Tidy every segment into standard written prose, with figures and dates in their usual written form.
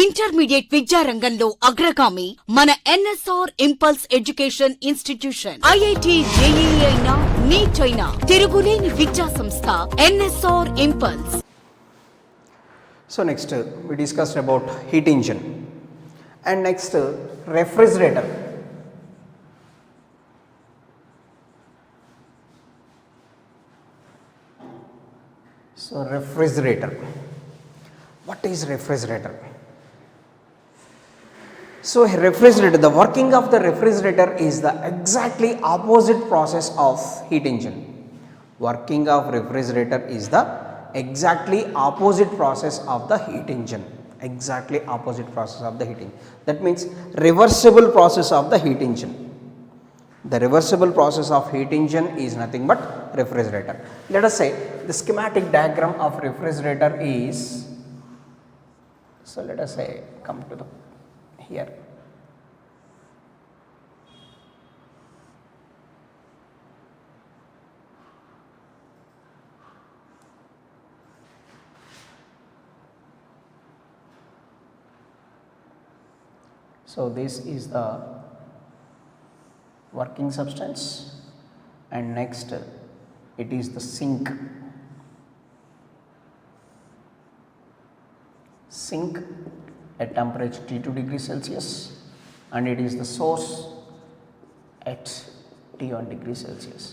Intermediate విద్యారంగంలో అగ్రగామి మన NSR impulse education institution. IIT JEE అయినా నీట్ అయినా తిరుగులేని విద్యా సంస్థ NSR impulse. So next we discussed about heat engine and next refrigerator. So refrigerator. What is refrigerator? So refrigerator, the working of the refrigerator is the exactly opposite process of heat engine. Working of refrigerator is the exactly opposite process of the heat engine. Exactly opposite process of the heat engine. That means reversible process of the heat engine. The reversible process of heat engine is nothing but refrigerator. Let us say the schematic diagram of refrigerator is, so let us say come to the here. So this is the working substance and next it is the sink. Sink at temperature T2 degrees Celsius and it is the source at T1 degrees Celsius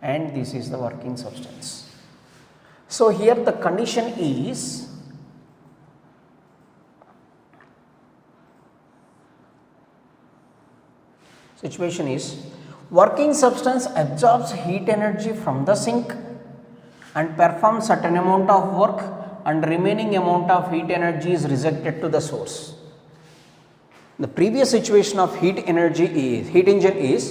and this is the working substance. So here the condition is situation is working substance absorbs heat energy from the sink and performs certain amount of work and remaining amount of heat energy is rejected to the source. The previous situation of heat engine is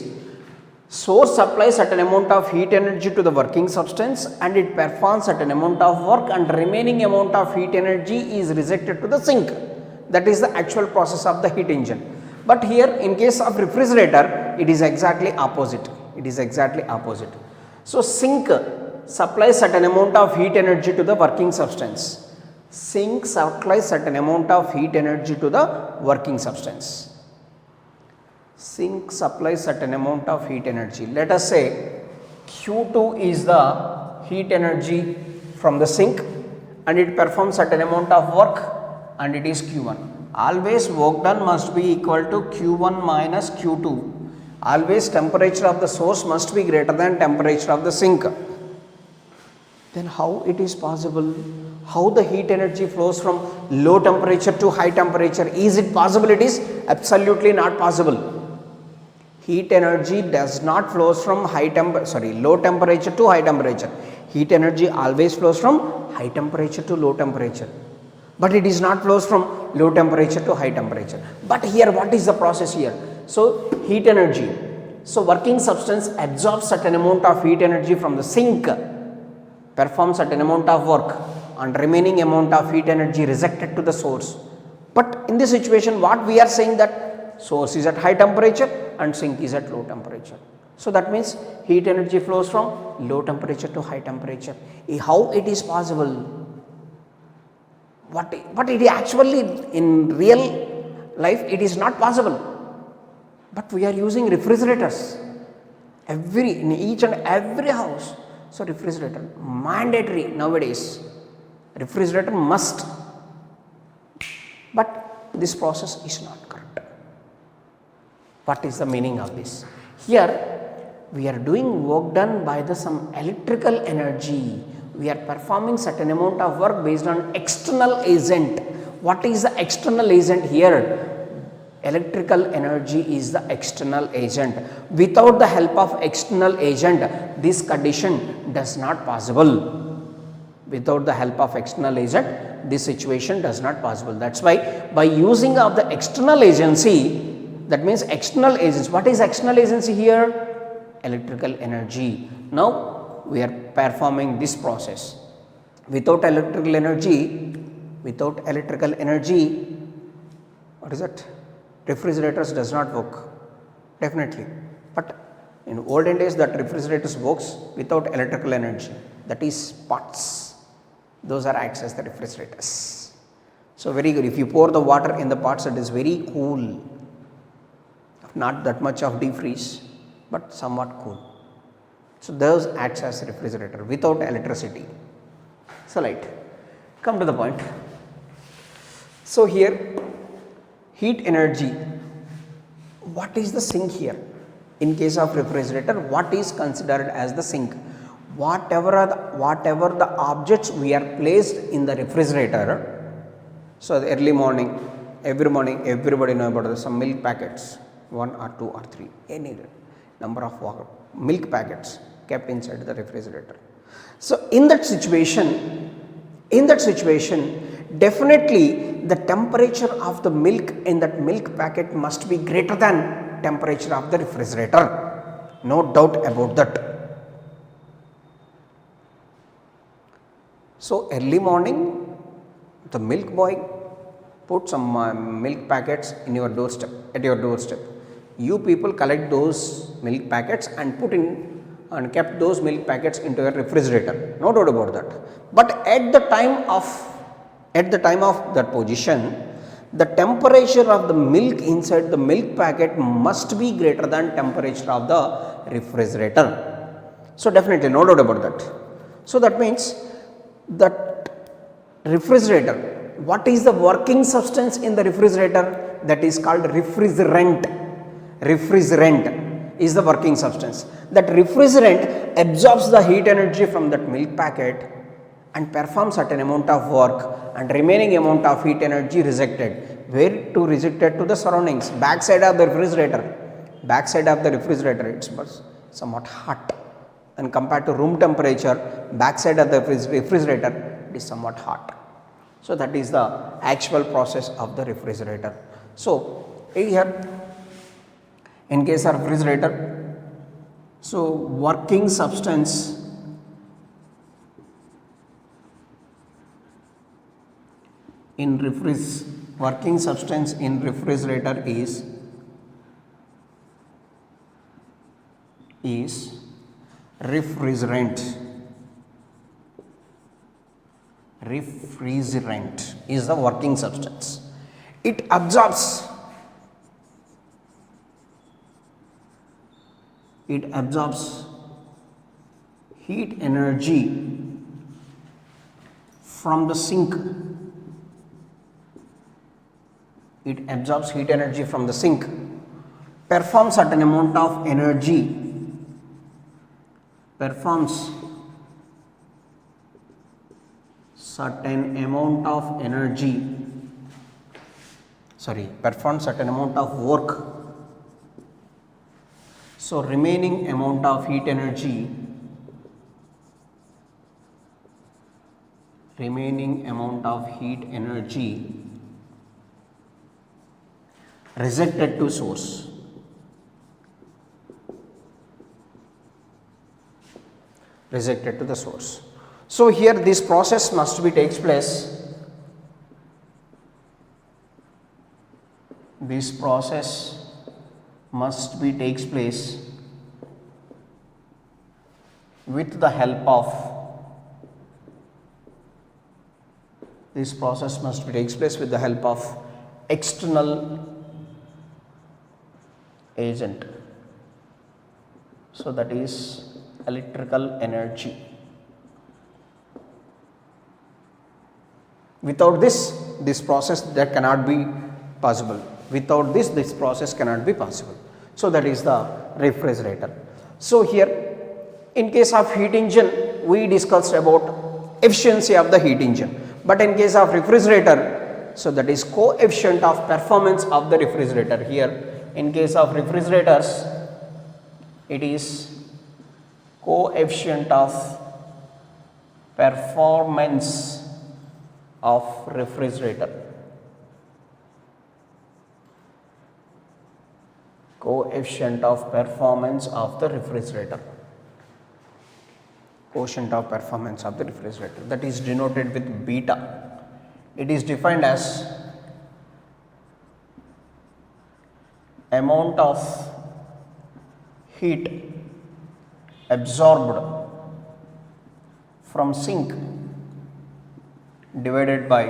source supplies certain amount of heat energy to the working substance and it performs certain amount of work and remaining amount of heat energy is rejected to the sink. That is the actual process of the heat engine. But here in case of refrigerator it is exactly opposite. It is exactly opposite. So sink supplies certain amount of heat energy to the working substance. Sink supplies certain amount of heat energy to the working substance. Sink supplies certain amount of heat energy. Let us say Q2 is the heat energy from the sink and it performs certain amount of work and it is Q1. Always work done must be equal to Q1 minus Q2. Always temperature of the source must be greater than temperature of the sink. Then how it is possible? How the heat energy flows from low temperature to high temperature? Is it possible? It is absolutely not possible. Heat energy does not flows from low temperature to high temperature. Heat energy always flows from high temperature to low temperature. But it is not flows from low temperature to high temperature. But here what is the process here? So heat energy. So working substance absorbs certain amount of heat energy from the sink, performs certain amount of work and remaining amount of heat energy rejected to the source. But in this situation what we are saying that source is at high temperature and sink is at low temperature. So that means heat energy flows from low temperature to high temperature. How it is possible? But it actually in real life it is not possible. But we are using refrigerators in each and every house. So refrigerator mandatory nowadays. Refrigerator must. But this process is not correct. What is the meaning of this? Here we are doing work done by some electrical energy. We are performing certain amount of work based on external agent. What is the external agent here? Electrical energy is the external agent. Without the help of external agent, this condition does not possible. Without the help of external agent, this situation does not possible. That's why by using of the external agency, that means external agents. What is external agency here? Electrical energy. Now we are performing this process. Without electrical energy, what is it? Refrigerators does not work, definitely. But in olden days that refrigerators works without electrical energy, that is pots. Those are acts as the refrigerators. So very good. If you pour the water in the pots, it is very cool, not that much of deep freeze, but somewhat cool. So those acts as refrigerator without electricity. So right, come to the point. So here, heat energy. What is the sink here? In case of refrigerator, what is considered as the sink? Whatever the objects we are placed in the refrigerator. So the early morning, every morning, everybody know about some milk packets, 1 or 2 or 3, any number of milk packets kept inside the refrigerator. So in that situation, definitely the temperature of the milk in that milk packet must be greater than temperature of the refrigerator. No doubt about that. So early morning, the milk boy put some milk packets in your doorstep, at your doorstep. You people collect those milk packets and put in and kept those milk packets into your refrigerator. No doubt about that. But at the time of that position, the temperature of the milk inside the milk packet must be greater than temperature of the refrigerator. So definitely no doubt about that. So that means that refrigerator, what is the working substance in the refrigerator? That is called refrigerant. Refrigerant is the working substance. That refrigerant absorbs the heat energy from that milk packet and performs certain amount of work, and remaining amount of heat energy rejected. Where to rejected? To the surroundings, backside of the refrigerator. Backside of the refrigerator, it's somewhat hot, and compared to room temperature, backside of the refrigerator, it is somewhat hot. So that is the actual process of the refrigerator. So here, in case of refrigerator, so working substance in refrigerator is refrigerant. Refrigerant is the working substance. It absorbs heat energy from the sink. It absorbs heat energy from the sink, performs certain amount of energy, performs certain amount of work. So remaining amount of heat energy rejected to source. Rejected to the source. So here this process must be takes place. This process must be takes place with the help of external agent. So that is electrical energy. Without this process that cannot be possible. Without this process cannot be possible. So that is the refrigerator. So here, in case of heat engine, we discussed about efficiency of the heat engine. But in case of refrigerator, so that is coefficient of performance of the refrigerator. Here, in case of refrigerators, it is coefficient of performance of refrigerator. Coefficient of performance of the refrigerator. Quotient of performance of the refrigerator, that is denoted with beta. It is defined as amount of heat absorbed from sink divided by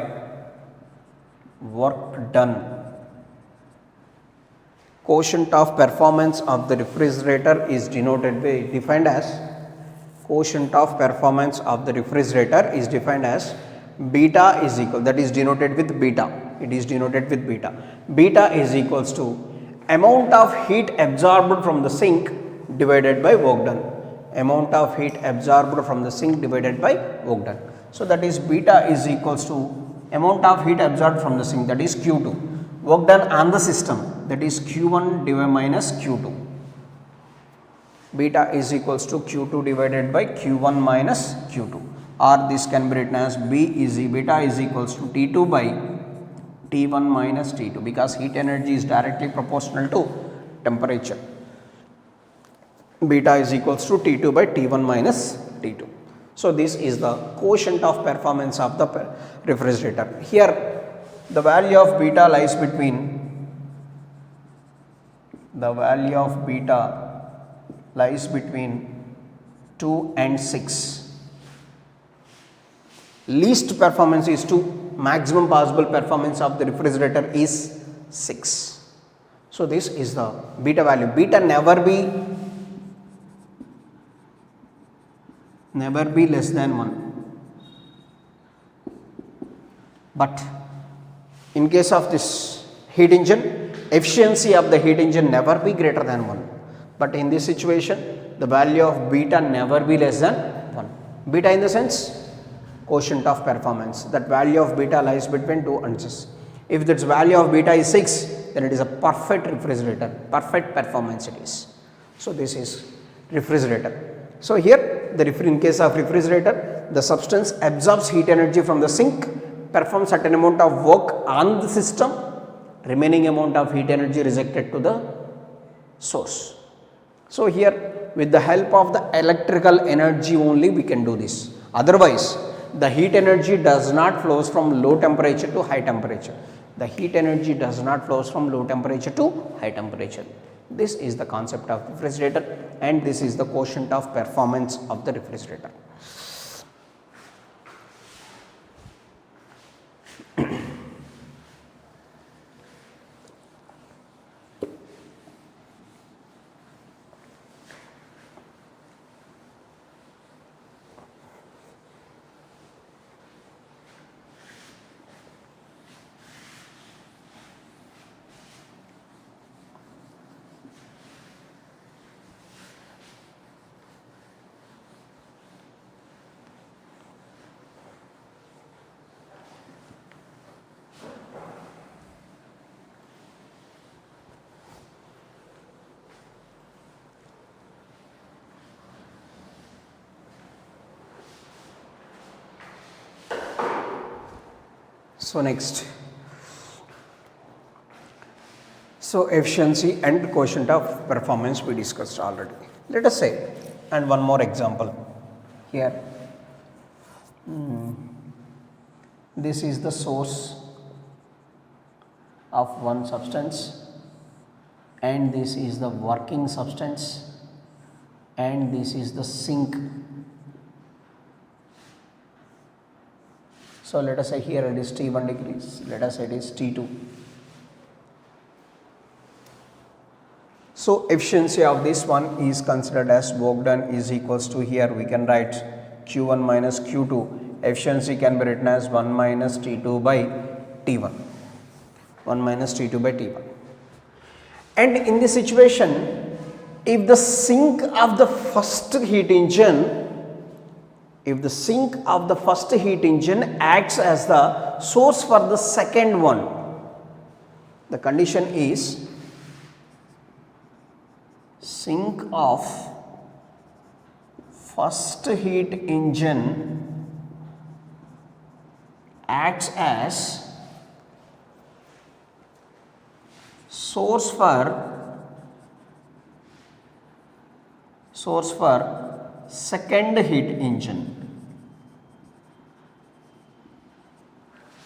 work done. Quotient of performance of the refrigerator is defined as quotient of performance of the refrigerator is defined as beta is equal, that is denoted with beta, it is denoted with beta. Beta is equals to amount of heat absorbed from the sink divided by work done. Amount of heat absorbed from the sink divided by work done. So that is beta is equals to amount of heat absorbed from the sink, that is Q2, work done on the system, that is Q1 divided minus Q2. Beta is equals to Q2 divided by Q1 minus Q2, or this can be written as beta is equals to T2 by T1 minus T2, because heat energy is directly proportional to temperature. Beta is equals to T2 by T1 minus T2. So this is the quotient of performance of the refrigerator. Here the value of beta lies between 2 and 6. Least performance is 2, maximum possible performance of the refrigerator is 6. So this is the beta value. Beta never be less than 1. But in case of this heat engine, efficiency of the heat engine never be greater than 1. But in this situation, the value of beta never be less than 1. Beta in the sense quotient of performance, that value of beta lies between 2 and 6. If its value of beta is 6, then it is a perfect refrigerator, perfect performance it is. So this is refrigerator. So here in case of refrigerator, the substance absorbs heat energy from the sink, performs certain amount of work on the system, remaining amount of heat energy rejected to the source. So here with the help of the electrical energy only we can do this. Otherwise the heat energy does not flows from low temperature to high temperature. The heat energy does not flows from low temperature to high temperature. This is the concept of refrigerator, and this is the quotient of performance of the refrigerator. So next, so efficiency and quotient of performance we discussed already. Let us say, and one more example here. This is the source of one substance, and this is the working substance, and this is the sink. So let us say here it is T1 degrees, let us say it is T2. So efficiency of this one is considered as work done is equals to, here we can write Q1 minus Q2. Efficiency can be written as 1 minus T2 by T1. 1 minus T2 by T1. And in this situation, if the sink of the first heat engine acts as the source for the second one, the condition is sink of first heat engine acts as source for second heat engine.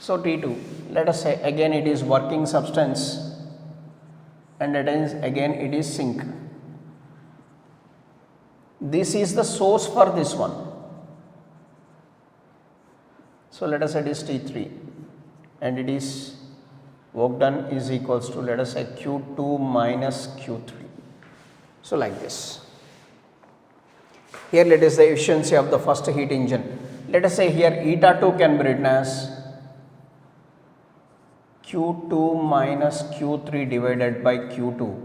So T2, let us say again it is working substance, and it is again it is sink. This is the source for this one. So let us say it is T3, and it is work done is equals to, let us say, Q2 minus Q3. So like this. Here let us say efficiency of the first heat engine. Let us say here eta 2 can be written as Q2 minus Q3 divided by Q2.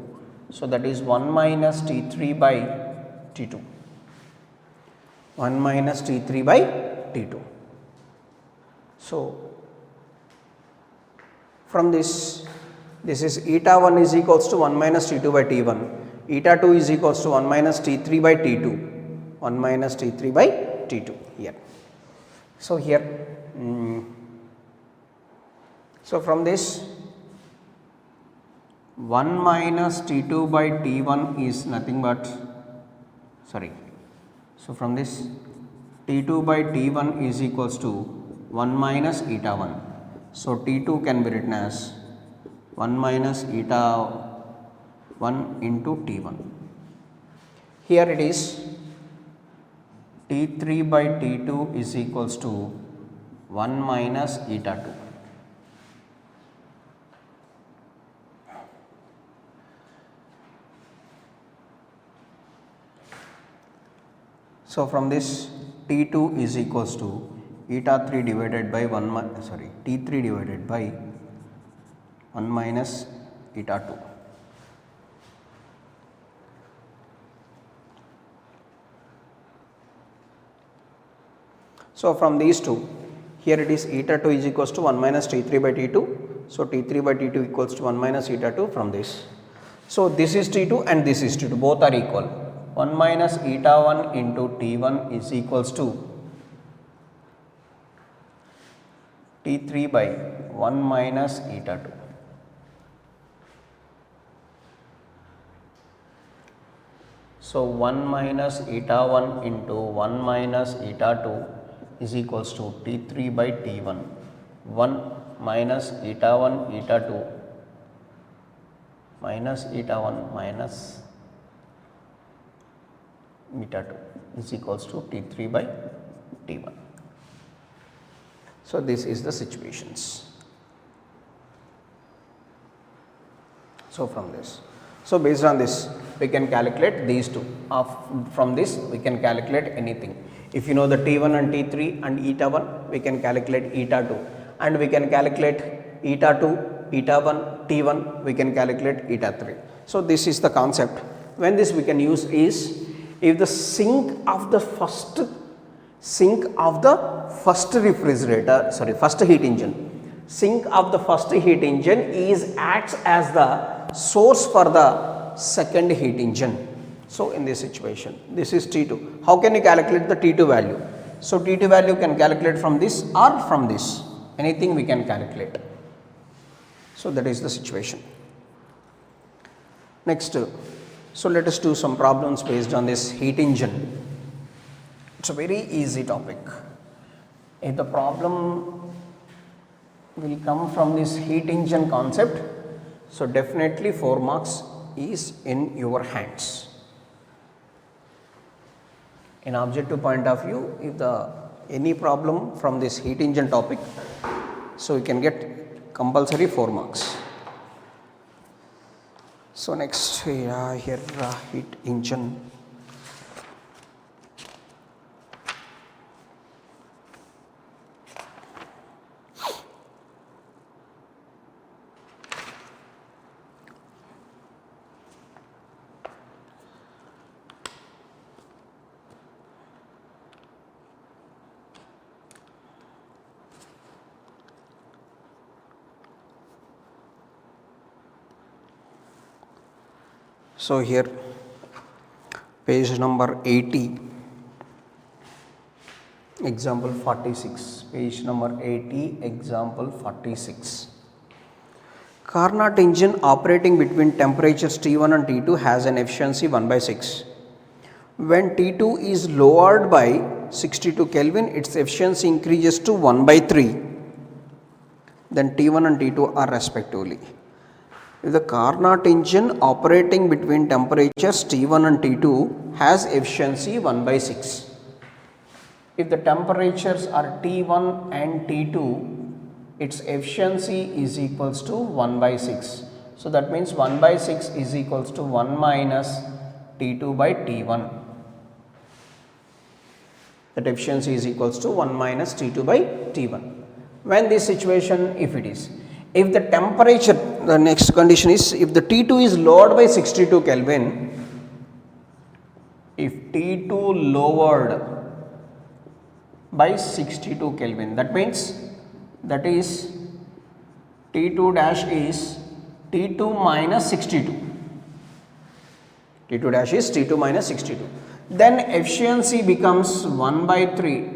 So that is 1 minus T3 by T2. 1 minus T3 by T2. So from this is eta 1 is equals to 1 minus T2 by T1. Eta 2 is equals to 1 minus T3 by T2. 1 minus T3 by T2 here. So here, so from this 1 minus T2 by T1 is nothing but, so from this T2 by T1 is equals to 1 minus eta 1. So T2 can be written as 1 minus eta 1 into T1. Here it is T3 by T2 is equals to 1 minus eta 2. So from this T2 is equals to eta 3 divided by T3 divided by 1 minus eta 2. So from these two, here it is eta 2 is equals to 1 minus T3 by T2. So T3 by T2 equals to 1 minus eta 2 from this. So this is T2 and this is T2, both are equal. 1 minus eta 1 into T1 is equals to T3 by 1 minus eta 2. So 1 minus eta 1 into 1 minus eta 2 is equals to T3 by T1. 1 minus eta 1 eta 2 minus eta 1 minus eta 2 is equals to T3 by T1. So this is the situations. So from this, so based on this we can calculate these two. From this we can calculate anything. If you know the T1 and T3 and eta 1, we can calculate eta 2, and we can calculate eta 2, eta 1, T1, we can calculate eta 3. So this is the concept. When this we can use is, if the sink of the first refrigerator, first heat engine, sink of the first heat engine acts as the source for the second heat engine. So in this situation, this is T2. How can you calculate the T2 value? So T2 value can calculate from this or from this. Anything we can calculate. So that is the situation. Next, so let us do some problems based on this heat engine. It's a very easy topic. If the problem will come from this heat engine concept, so definitely 4 marks is in your hands. In objective point of view, if any problem from this heat engine topic, so you can get compulsory 4 marks. So next here heat engine. So here page number 80, example 46, page number 80, example 46. Carnot engine operating between temperatures T1 and T2 has an efficiency 1/6. When T2 is lowered by 62 Kelvin, its efficiency increases to 1/3. Then T1 and T2 are respectively. If the Carnot engine operating between temperatures T1 and T2 has efficiency 1/6. If the temperatures are T1 and T2, its efficiency is equals to 1 by 6. So that means 1 by 6 is equals to 1 minus T2 by T1. That efficiency is equals to 1 minus T2 by T1. When this situation, if it is, if the temperature, the next condition is if the T2 is lowered by 62 Kelvin, if T2 lowered by 62 Kelvin, that means that is T2 dash is T2 minus 62. T2 dash is T2 minus 62. Then efficiency becomes 1 by 3.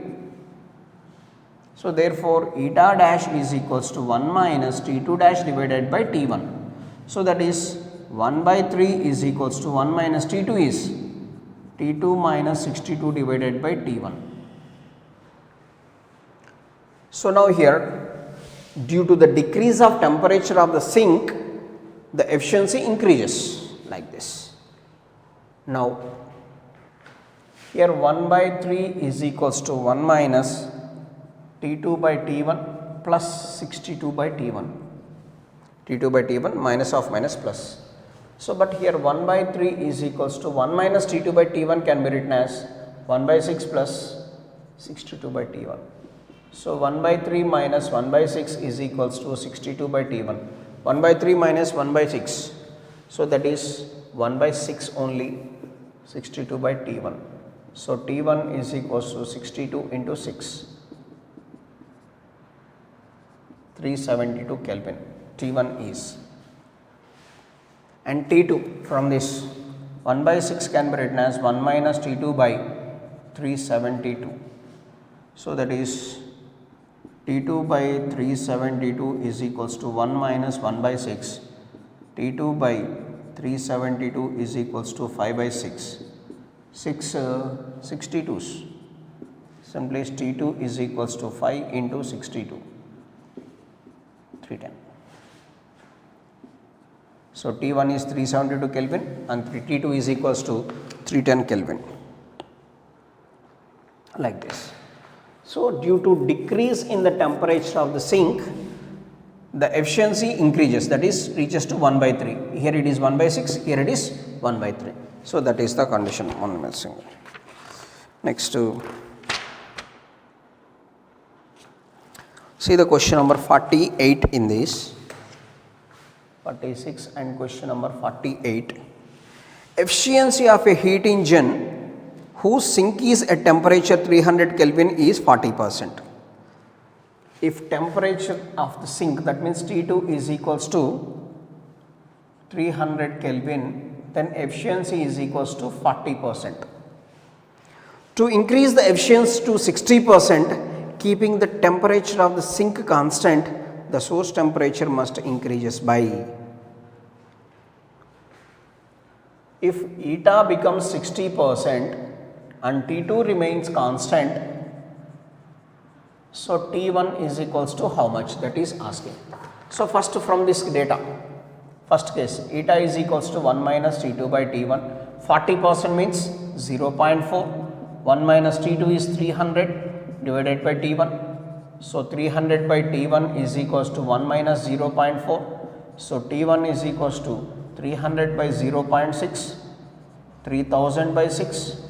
So therefore, eta dash is equals to 1 minus T2 dash divided by T1. So that is 1 by 3 is equals to 1 minus T2 is T2 minus 62 divided by T1. So now here, due to the decrease of temperature of the sink, the efficiency increases like this. Now here 1 by 3 is equals to 1 minus T2 by T1 plus 62 by T1. T2 by T1 minus of minus plus. So but here 1 by 3 is equals to 1 minus T2 by T1 can be written as 1 by 6 plus 62 by T1. So 1 by 3 minus 1 by 6 is equals to 62 by T1. 1 by 3 minus 1 by 6. So that is 1 by 6 only, 62 by T1. So T1 is equals to 62 into 6. 372 Kelvin T1 is, and T2 from this 1 by 6 can be written as 1 minus T2 by 372. So that is T2 by 372 is equals to 1 minus 1 by 6. T2 by 372 is equals to 5 by 6. 62s. Simply T2 is equals to 5 into 62. 310. So T1 is 372 Kelvin and T2 is equals to 310 Kelvin, like this. So due to decrease in the temperature of the sink, the efficiency increases, that is reaches to 1 by 3. Here it is 1 by 6, here it is 1 by 3. So that is the condition on missing. Next to see the question number 48 in this, 46 and question number 48. Efficiency of a heat engine whose sink is at temperature 300 Kelvin is 40%. If temperature of the sink, that means T2 is equals to 300 Kelvin, then efficiency is equals to 40%. To increase the efficiency to 60%, keeping the temperature of the sink constant, the source temperature must increases by. If eta becomes 60% and T2 remains constant, so T1 is equals to how much, that is asking. So first from this data, first case, eta is equals to 1 minus T2 by T1, 40% means 0.4, 1 minus T2 is 300 divided by T1. So 300 by T1 is equals to 1 minus 0.4. So T1 is equals to 300 by 0.6, 3000 by 6.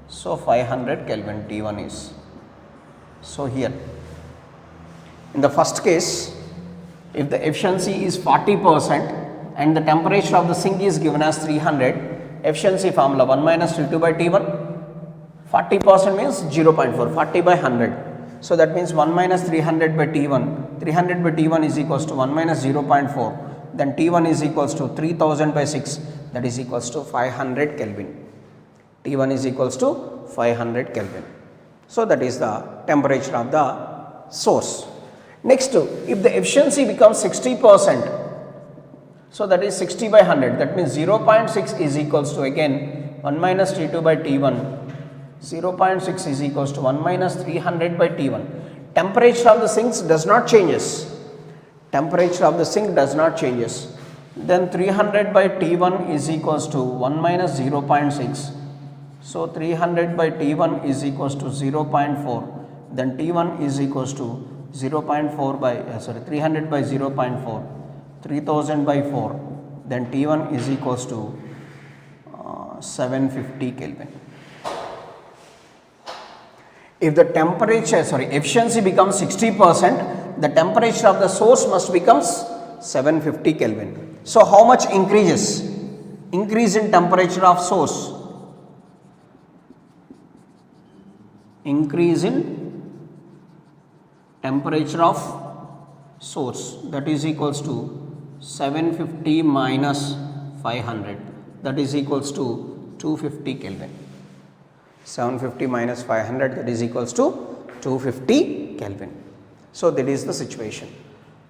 So 500 Kelvin T1 is. So here in the first case, if the efficiency is 40% and the temperature of the sink is given as 300, efficiency formula 1 minus T2 by T1, 40% means 0.4, 40 by 100. So that means 1 minus 300 by T1, 300 by T1 is equals to 1 minus 0.4, then T1 is equals to 3000 by 6, that is equals to 500 Kelvin. T1 is equals to 500 Kelvin. So that is the temperature of the source. Next, if the efficiency becomes 60%, so that is 60 by 100, that means 0.6 is equals to again 1 minus T2 by T1, 0.6 is equals to 1 minus 300 by T1. Temperature of the sink does not changes. Temperature of the sink does not changes. Then 300 by T1 is equals to 1 minus 0.6. So 300 by T1 is equals to 0.4. Then T1 is equals to 0.4 by 300 by 0.4, 3000 by 4, then T1 is equals to 750 Kelvin. If the efficiency becomes 60%, the temperature of the source must becomes 750 Kelvin. So how much increases? Increase in temperature of source. Increase in temperature of source, that is equals to 750 minus 500, that is equals to 250 Kelvin. 750 minus 500, that is equals to 250 Kelvin. So that is the situation.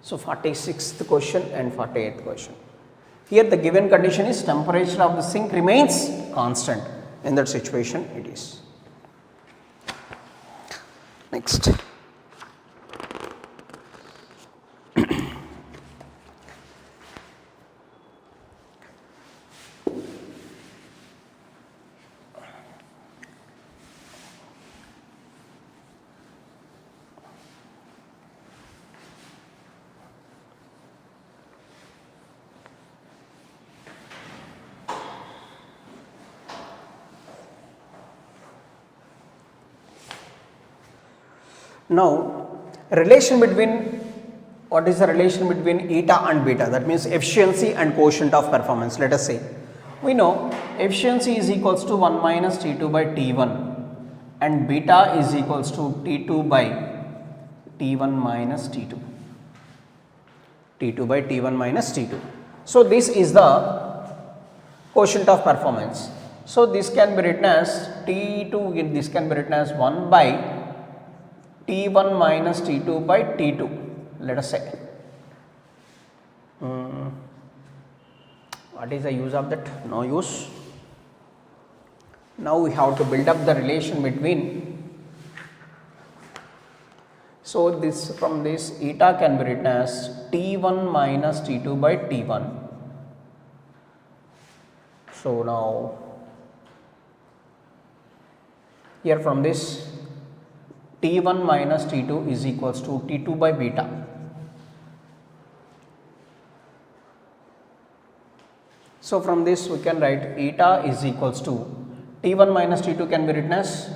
So 46th question and 48th question. Here the given condition is temperature of the sink remains constant. In that situation it is. Next. Now, relation between, what is the relation between eta and beta? That means efficiency and quotient of performance. Let us say, we know efficiency is equals to 1 minus T2 by T1 and beta is equals to T2 by T1 minus T2. T2 by T1 minus T2. So, this is the quotient of performance. So, this can be written as T2, this can be written as 1 by T1 minus T2 by T2, let us say. What is the use of that? No use. Now we have to build up the relation between. So this, from this eta can be written as T1 minus T2 by T1. So now here from this T1 minus T2 is equals to T2 by beta. So from this we can write eta is equals to T1 minus T2 can be written as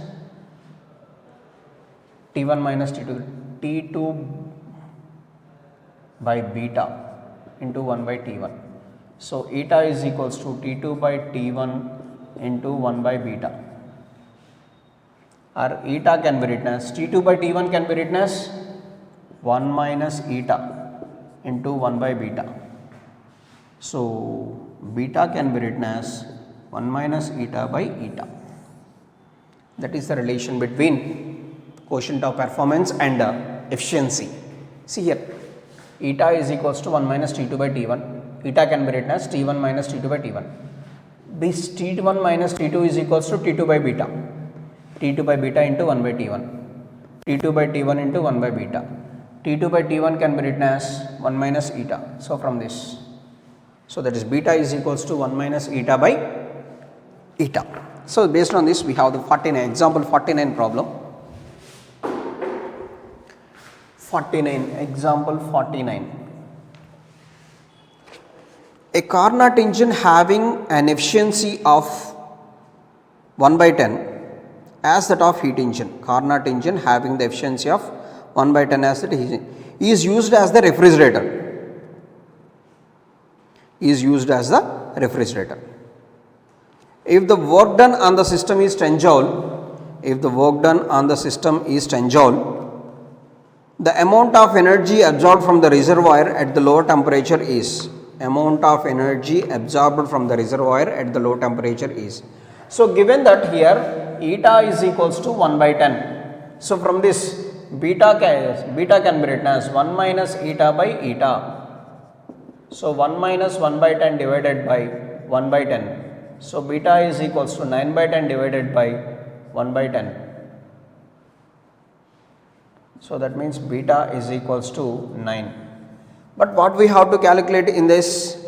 T1 minus T2, T2 by beta into 1 by T1. So eta is equals to T2 by T1 into 1 by beta. Or eta can be written as T2 by T1 can be written as 1 minus eta into 1 by beta. So beta can be written as 1 minus eta by eta. That is the relation between quotient of performance and efficiency. See here, eta is equals to 1 minus T2 by T1. Eta can be written as T1 minus T2 by T1. This T1 minus T2 is equals to T2 by beta. T2 by beta into 1 by T1, T2 by T1 into 1 by beta, T2 by T1 can be written as 1 minus eta. So from this, so that is beta is equals to 1 minus eta by eta. So based on this we have the 49, example 49 problem. 49, example 49. A Carnot engine having an efficiency of 1 by 10 as that of heat engine, Carnot engine having the efficiency of 1 by 10 as that is used as the refrigerator, is used as the refrigerator. If the work done on the system is 10 joule, if the work done on the system is 10 joule, the amount of energy absorbed from the reservoir at the lower temperature is, amount of energy absorbed from the reservoir at the low temperature is. So given that here eta is equals to 1 by 10. So from this beta can be written as 1 minus eta by eta. So 1 minus 1 by 10 divided by 1 by 10. So beta is equals to 9 by 10 divided by 1 by 10. So that means beta is equals to 9. But what we have to calculate in this,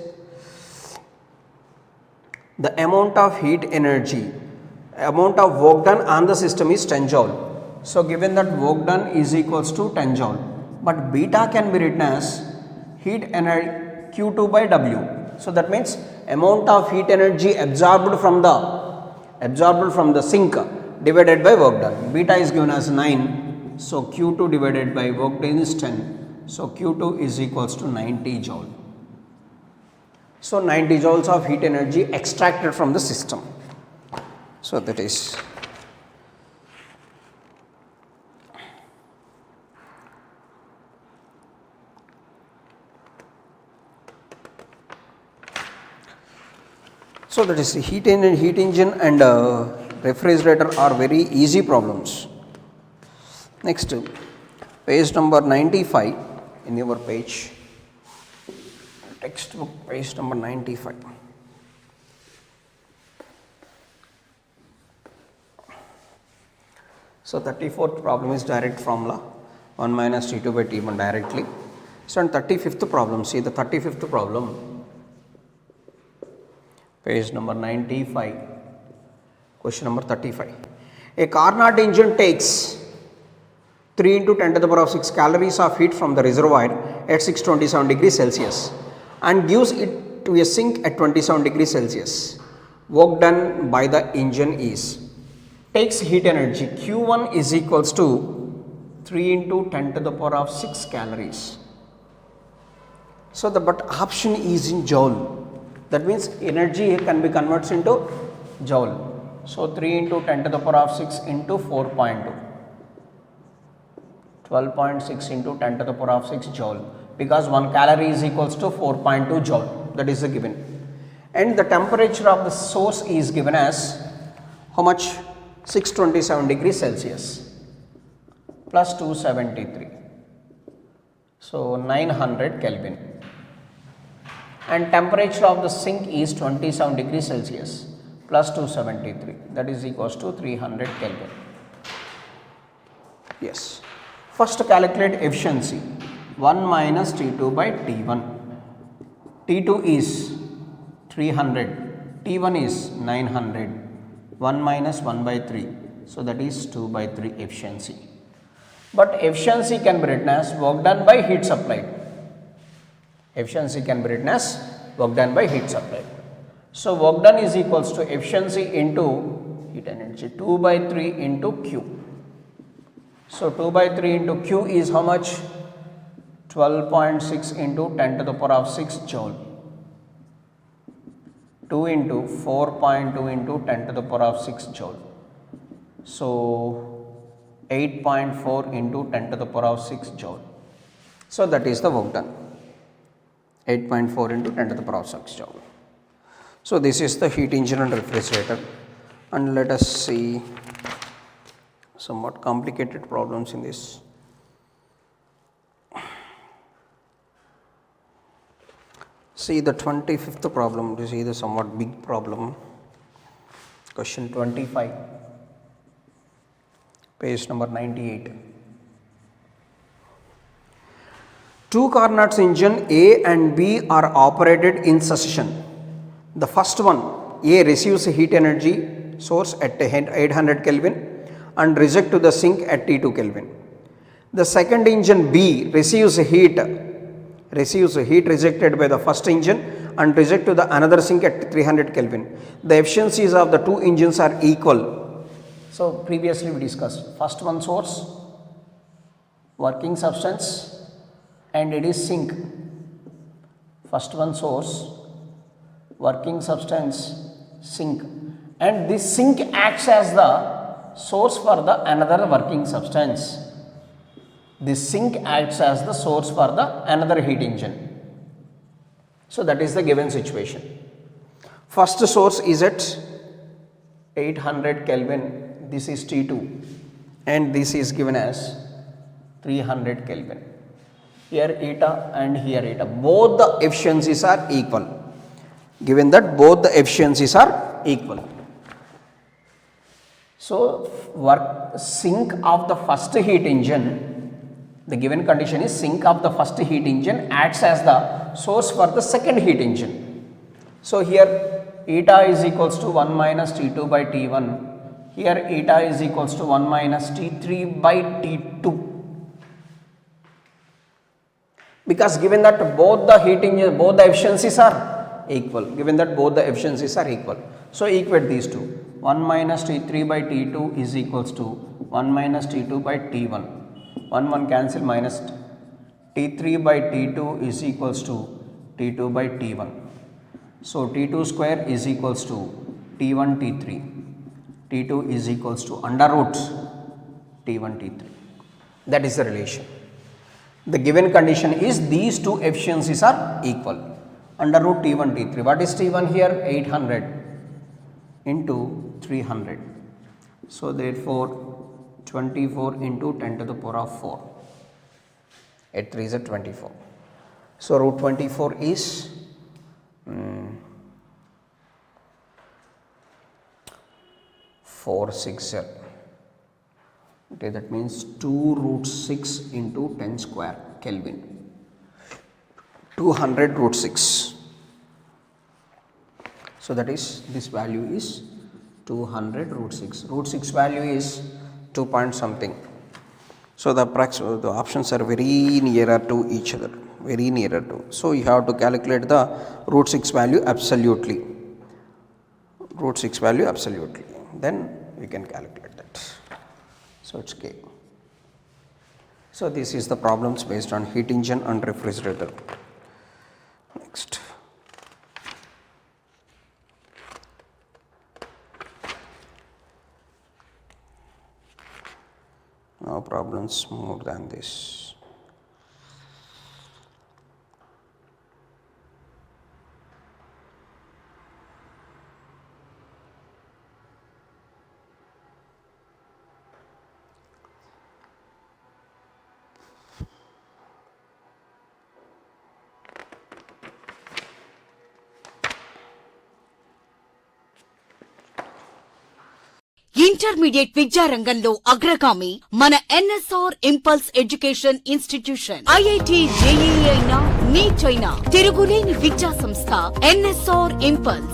the amount of heat energy, amount of work done on the system is 10 joule. So given that work done is equals to 10 joule, but beta can be written as heat energy Q2 by W. So that means amount of heat energy absorbed from the sink divided by work done. Beta is given as 9, so Q2 divided by work done is 10. So Q2 is equals to 90 joule. So 90 joules of heat energy extracted from the system. So that is heat engine and refrigerator are very easy problems. Next, page number 95 in your page, textbook page number 95. So 34th problem is direct formula 1 minus T2 by T1 directly. So and 35th problem, see the 35th problem, page number 95, question number 35. A Carnot engine takes 3 into 10 to the power of 6 calories of heat from the reservoir at 627 degrees Celsius and gives it to a sink at 27 degrees Celsius. Work done by the engine is, takes heat energy Q1 is equals to 3 into 10 to the power of 6 calories. So but option is in joule. That means energy can be converted into joule. So 3 into 10 to the power of 6 into 4.2. 12.6 into 10 to the power of 6 joule, because 1 calorie is equals to 4.2 joule, that is the given. And the temperature of the source is given as how much? 627 degrees Celsius plus 273. So 900 Kelvin. And temperature of the sink is 27 degrees Celsius plus 273, that is equals to 300 Kelvin. Yes. First calculate efficiency 1 minus T2 by T1. T2 is 300, T1 is 900, 1 minus 1 by 3, so that is 2 by 3 efficiency. But efficiency can be written as work done by heat supplied. Efficiency can be written as work done by heat supplied. So work done is equals to efficiency into heat energy 2 by 3 into Q. So 2 by 3 into Q is how much? 12.6 into 10 to the power of 6 joule. 2 into 4.2 into 10 to the power of 6 joule. So 8.4 into 10 to the power of 6 joule. So that is the work done. 8.4 into 10 to the power of 6 joule. So this is the heat engine and refrigerator. And let us see somewhat complicated problems in this. See the 25th problem, to see the somewhat big problem. Question 25, page number 98. Two Carnot's engine A and B are operated in succession. The first one, A, receives a heat energy source at 800 Kelvin and reject to the sink at T2 Kelvin. The second engine B receives heat rejected by the first engine and reject to the another sink at 300 Kelvin. The efficiencies of the two engines are equal. So previously we discussed first one source, working substance, and it is sink. First one source, working substance, sink, and this sink acts as the source for the another working substance. This sink acts as the source for the another heat engine. So that is the given situation. First source is at 800 Kelvin, this is T2, and this is given as 300 Kelvin. Here eta and here eta, both the efficiencies are equal. Given that both the efficiencies are equal. So work sink of the first heat engine, the given condition is sink of the first heat engine acts as the source for the second heat engine. So here eta is equals to 1 minus T2 by T1. Here eta is equals to 1 minus T3 by T2. because given that both the efficiencies are equal, so equate these two. 1 minus T3 by T2 is equals to 1 minus T2 by T1. 1 cancel, minus T3 by T2 is equals to T2 by T1. So T2 square is equals to T1 T3. T2 is equals to under root T1 T3. That is the relation. The given condition is these two efficiencies are equal. Under root T1 T3. What is T1 here? 800 into 300. So therefore 24 into 10 to the power of 4. 8 3 is a 24. So root 24 is 460. Okay, that means 2 root 6 into 10 square Kelvin. 200 root 6. So that is, this value is 200 root 6. Root 6 value is 2 point something. So the options are very nearer to each other. Very nearer to. So you have to calculate the root 6 value absolutely. Root 6 value absolutely. Then we can calculate that. So it's K. So this is the problems based on heat engine and refrigerator. Next. No problems more than this. Intermediate విద్యారంగంలో అగ్రగామి మన NSR impulse education institution. IIT JEE అయినా neat అయినా తిరుగులేని విద్యా సంస్థ NSR impulse.